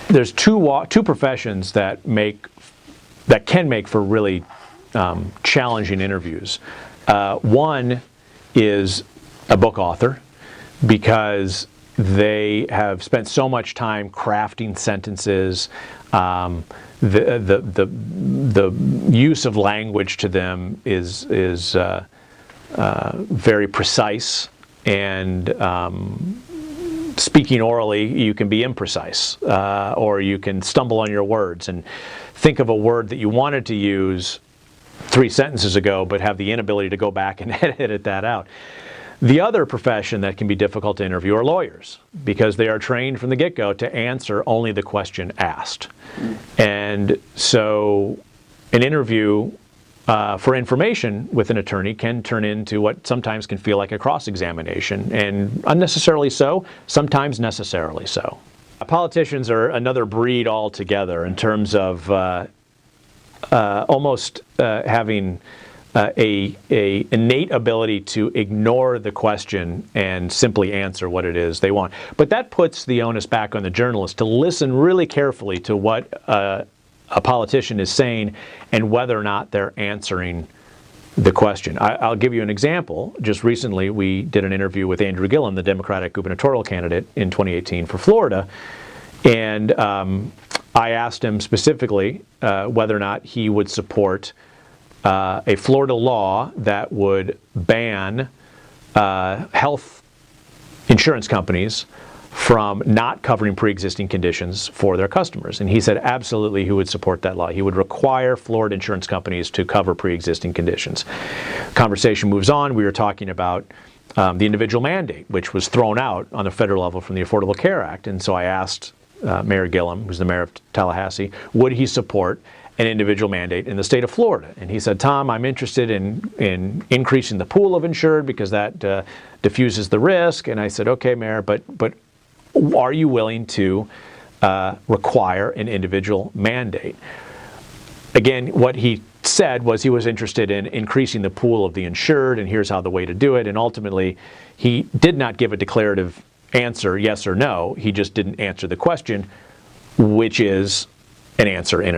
there's two professions that can make for really challenging interviews. One is a book author, because they have spent so much time crafting sentences. The use of language to them is very precise, and speaking orally, you can be imprecise, or you can stumble on your words and think of a word that you wanted to use 3 sentences ago, but have the inability to go back and edit that out. The other profession that can be difficult to interview are lawyers, because they are trained from the get-go to answer only the question asked. And so an interview for information with an attorney can turn into what sometimes can feel like a cross-examination, and unnecessarily so, sometimes necessarily so. Politicians are another breed altogether in terms of almost having a innate ability to ignore the question and simply answer what it is they want. But that puts the onus back on the journalist to listen really carefully to what a politician is saying and whether or not they're answering the question. I'll give you an example. Just recently, we did an interview with Andrew Gillum, the Democratic gubernatorial candidate in 2018 for Florida, and I asked him specifically whether or not he would support a Florida law that would ban health insurance companies from not covering pre-existing conditions for their customers. And he said absolutely he would support that law. He would require Florida insurance companies to cover pre-existing conditions. Conversation moves on. We were talking about the individual mandate, which was thrown out on the federal level from the Affordable Care Act. And so I asked Mayor Gillum, who's the mayor of Tallahassee, would he support an individual mandate in the state of Florida? And he said, Tom, I'm interested in increasing the pool of insured because that diffuses the risk. And I said, okay, Mayor, but are you willing to require an individual mandate? Again, what he said was he was interested in increasing the pool of the insured, and here's how the way to do it. And ultimately, he did not give a declarative answer, yes or no. He just didn't answer the question, which is an answer in and